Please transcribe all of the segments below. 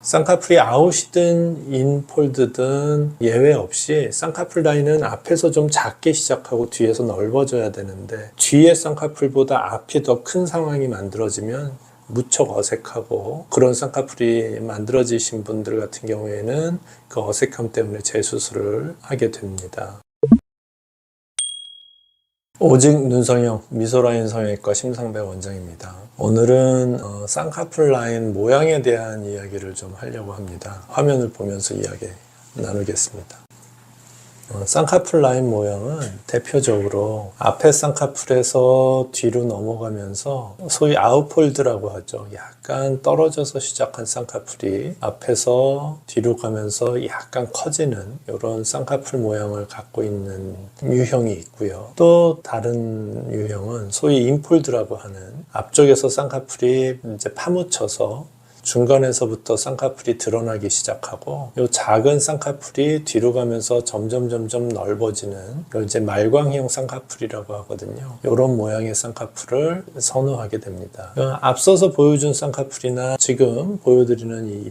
쌍꺼풀이 아웃이든 인폴드든 예외 없이 쌍꺼풀 라인은 앞에서 좀 작게 시작하고 뒤에서 넓어져야 되는데 뒤에 쌍꺼풀보다 앞이 더 큰 상황이 만들어지면 무척 어색하고, 그런 쌍꺼풀이 만들어지신 분들 같은 경우에는 그 어색함 때문에 재수술을 하게 됩니다. 오직 눈성형 미소라인 성형외과 심상배 원장입니다. 오늘은 쌍꺼풀 라인 모양에 대한 이야기를 좀 하려고 합니다. 화면을 보면서 이야기 나누겠습니다. 쌍꺼풀 라인 모양은 대표적으로 앞에 쌍꺼풀에서 뒤로 넘어가면서 소위 아웃폴드라고 하죠. 약간 떨어져서 시작한 쌍꺼풀이 앞에서 뒤로 가면서 약간 커지는 이런 쌍꺼풀 모양을 갖고 있는 유형이 있고요. 또 다른 유형은 소위 인폴드라고 하는 앞쪽에서 쌍꺼풀이 이제 파묻혀서 중간에서부터 쌍꺼풀이 드러나기 시작하고 이 작은 쌍꺼풀이 뒤로 가면서 점점 넓어지는 이제 말광형 쌍꺼풀이라고 하거든요. 이런 모양의 쌍꺼풀을 선호하게 됩니다. 앞서서 보여준 쌍꺼풀이나 지금 보여드리는 이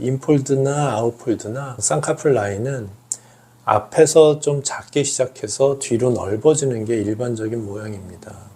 인폴드나 아웃폴드나 쌍꺼풀 라인은 앞에서 좀 작게 시작해서 뒤로 넓어지는 게 일반적인 모양입니다.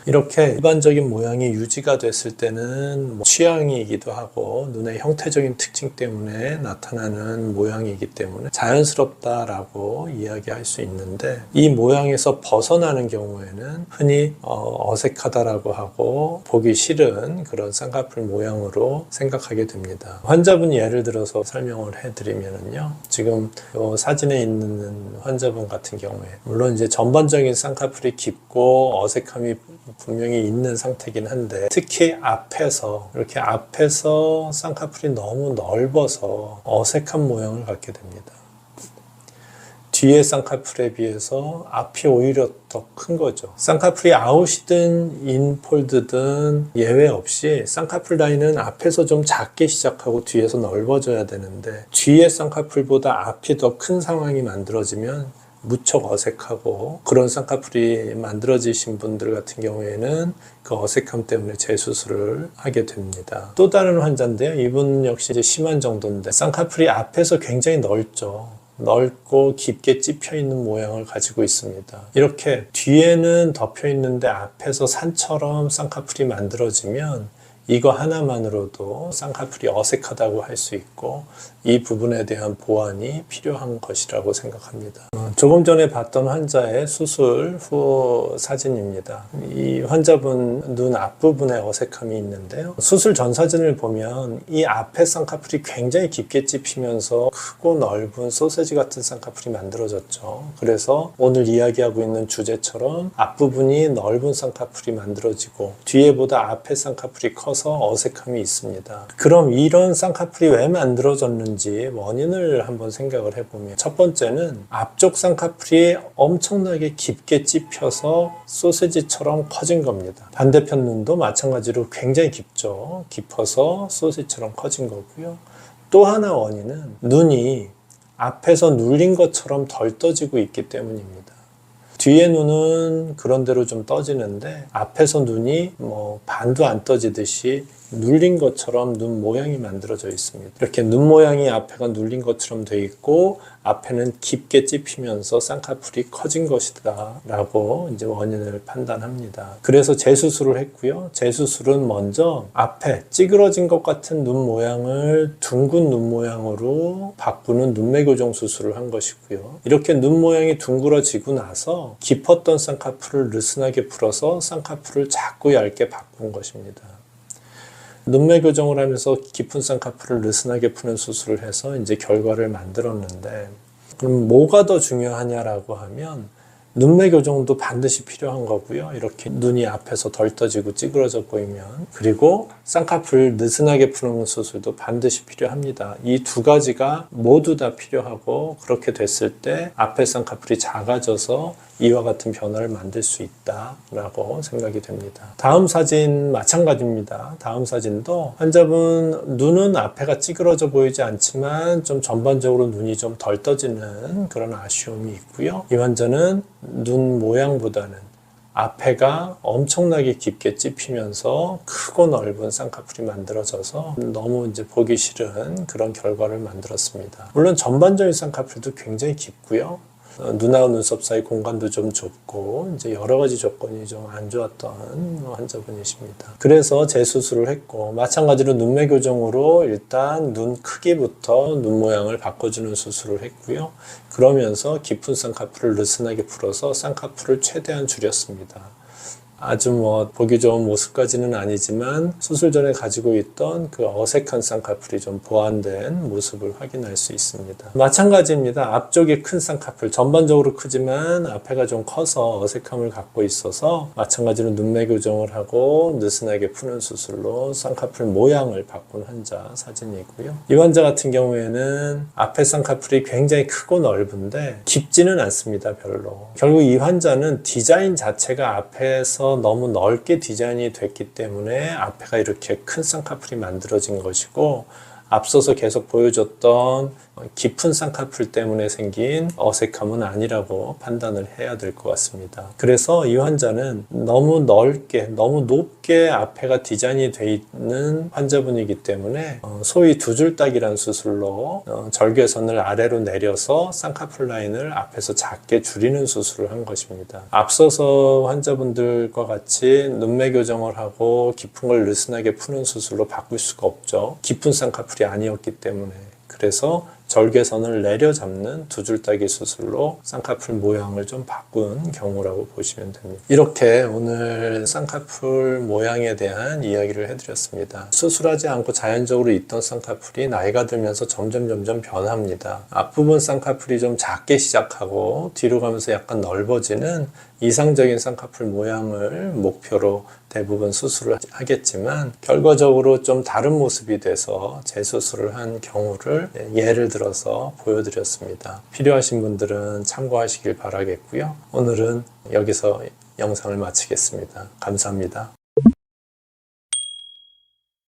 이렇게 일반적인 모양이 유지가 됐을 때는 취향이기도 하고 눈의 형태적인 특징 때문에 나타나는 모양이기 때문에 자연스럽다라고 이야기할 수 있는데, 이 모양에서 벗어나는 경우에는 흔히 어색하다라고 하고 보기 싫은 그런 쌍꺼풀 모양으로 생각하게 됩니다. 환자분 예를 들어서 설명을 해드리면요, 지금 이 사진에 있는 환자분 같은 경우에 물론 이제 전반적인 쌍꺼풀이 깊고 어색함이 분명히 있는 상태긴 한데, 특히 이렇게 앞에서 쌍꺼풀이 너무 넓어서 어색한 모양을 갖게 됩니다. 뒤에 쌍꺼풀에 비해서 앞이 오히려 더 큰 거죠. 쌍꺼풀이 아웃이든 인폴드든 예외 없이 쌍꺼풀 라인은 앞에서 좀 작게 시작하고 뒤에서 넓어져야 되는데 뒤에 쌍꺼풀보다 앞이 더 큰 상황이 만들어지면 무척 어색하고, 그런 쌍꺼풀이 만들어지신 분들 같은 경우에는 그 어색함 때문에 재수술을 하게 됩니다. 또 다른 환자인데요, 이분 역시 이제 심한 정도인데 쌍꺼풀이 앞에서 굉장히 넓고 깊게 찝혀 있는 모양을 가지고 있습니다. 이렇게 뒤에는 덮여 있는데 앞에서 산처럼 쌍꺼풀이 만들어지면 이거 하나만으로도 쌍꺼풀이 어색하다고 할 수 있고, 이 부분에 대한 보완이 필요한 것이라고 생각합니다. 조금 전에 봤던 환자의 수술 후 사진입니다. 이 환자분 눈 앞부분에 어색함이 있는데요, 수술 전 사진을 보면 이 앞에 쌍꺼풀이 굉장히 깊게 찝히면서 크고 넓은 소세지 같은 쌍꺼풀이 만들어졌죠. 그래서 오늘 이야기하고 있는 주제처럼 앞부분이 넓은 쌍꺼풀이 만들어지고 뒤에보다 앞에 쌍꺼풀이 커서 어색함이 있습니다. 그럼 이런 쌍꺼풀이 왜 만들어졌는지 원인을 한번 생각을 해보면, 첫 번째는 앞쪽 쌍꺼풀이 엄청나게 깊게 찝혀서 소세지처럼 커진 겁니다. 반대편 눈도 마찬가지로 굉장히 깊어서 소세지처럼 커진 거고요. 또 하나 원인은 눈이 앞에서 눌린 것처럼 덜 떠지고 있기 때문입니다. 뒤에 눈은 그런대로 좀 떠지는데 앞에서 눈이 반도 안 떠지듯이 눌린 것처럼 눈 모양이 만들어져 있습니다. 이렇게 눈 모양이 앞에가 눌린 것처럼 돼 있고 앞에는 깊게 찝히면서 쌍꺼풀이 커진 것이다 라고 이제 원인을 판단합니다. 그래서 재수술을 했고요. 재수술은 먼저 앞에 찌그러진 것 같은 눈 모양을 둥근 눈 모양으로 바꾸는 눈매 교정 수술을 한 것이고요. 이렇게 눈 모양이 둥그러지고 나서 깊었던 쌍꺼풀을 느슨하게 풀어서 쌍꺼풀을 작고 얇게 바꾼 것입니다. 눈매 교정을 하면서 깊은 쌍꺼풀을 느슨하게 푸는 수술을 해서 이제 결과를 만들었는데, 그럼 뭐가 더 중요하냐라고 하면 눈매 교정도 반드시 필요한 거고요. 이렇게 눈이 앞에서 덜 떠지고 찌그러져 보이면, 그리고 쌍꺼풀 느슨하게 푸는 수술도 반드시 필요합니다. 이 두 가지가 모두 다 필요하고, 그렇게 됐을 때 앞에 쌍꺼풀이 작아져서 이와 같은 변화를 만들 수 있다라고 생각이 됩니다. 다음 사진 마찬가지입니다. 다음 사진도 환자분 눈은 앞에가 찌그러져 보이지 않지만 좀 전반적으로 눈이 좀 덜 떠지는 그런 아쉬움이 있고요. 이 환자는 눈 모양보다는 앞에가 엄청나게 깊게 찝히면서 크고 넓은 쌍꺼풀이 만들어져서 너무 이제 보기 싫은 그런 결과를 만들었습니다. 물론 전반적인 쌍꺼풀도 굉장히 깊고요. 눈하고 눈썹 사이 공간도 좀 좁고 이제 여러 가지 조건이 좀 안 좋았던 환자분이십니다. 그래서 재수술을 했고, 마찬가지로 눈매 교정으로 일단 눈 크기부터 눈 모양을 바꿔주는 수술을 했고요. 그러면서 깊은 쌍꺼풀을 느슨하게 풀어서 쌍꺼풀을 최대한 줄였습니다. 아주 보기 좋은 모습까지는 아니지만 수술 전에 가지고 있던 그 어색한 쌍꺼풀이 좀 보완된 모습을 확인할 수 있습니다. 마찬가지입니다. 앞쪽이 큰 쌍꺼풀, 전반적으로 크지만 앞에가 좀 커서 어색함을 갖고 있어서 마찬가지로 눈매 교정을 하고 느슨하게 푸는 수술로 쌍꺼풀 모양을 바꾼 환자 사진이고요. 이 환자 같은 경우에는 앞에 쌍꺼풀이 굉장히 크고 넓은데 깊지는 않습니다. 별로. 결국 이 환자는 디자인 자체가 앞에서 너무 넓게 디자인이 됐기 때문에 앞에가 이렇게 큰 쌍꺼풀이 만들어진 것이고, 앞서서 계속 보여줬던 깊은 쌍꺼풀 때문에 생긴 어색함은 아니라고 판단을 해야 될 것 같습니다. 그래서 이 환자는 너무 넓게, 너무 높게 앞에가 디자인이 되어 있는 환자분이기 때문에 소위 두 줄딱이라는 수술로 절개선을 아래로 내려서 쌍꺼풀 라인을 앞에서 작게 줄이는 수술을 한 것입니다. 앞서서 환자분들과 같이 눈매 교정을 하고 깊은 걸 느슨하게 푸는 수술로 바꿀 수가 없죠. 깊은 쌍꺼풀이 아니었기 때문에. 그래서 절개선을 내려잡는 두 줄따기 수술로 쌍꺼풀 모양을 좀 바꾼 경우라고 보시면 됩니다. 이렇게 오늘 쌍꺼풀 모양에 대한 이야기를 해드렸습니다. 수술하지 않고 자연적으로 있던 쌍꺼풀이 나이가 들면서 점점 변합니다. 앞부분 쌍꺼풀이 좀 작게 시작하고 뒤로 가면서 약간 넓어지는 이상적인 쌍꺼풀 모양을 목표로 대부분 수술을 하겠지만, 결과적으로 좀 다른 모습이 돼서 재수술을 한 경우를 예를 들어서 보여드렸습니다. 필요하신 분들은 참고하시길 바라겠고요. 오늘은 여기서 영상을 마치겠습니다. 감사합니다.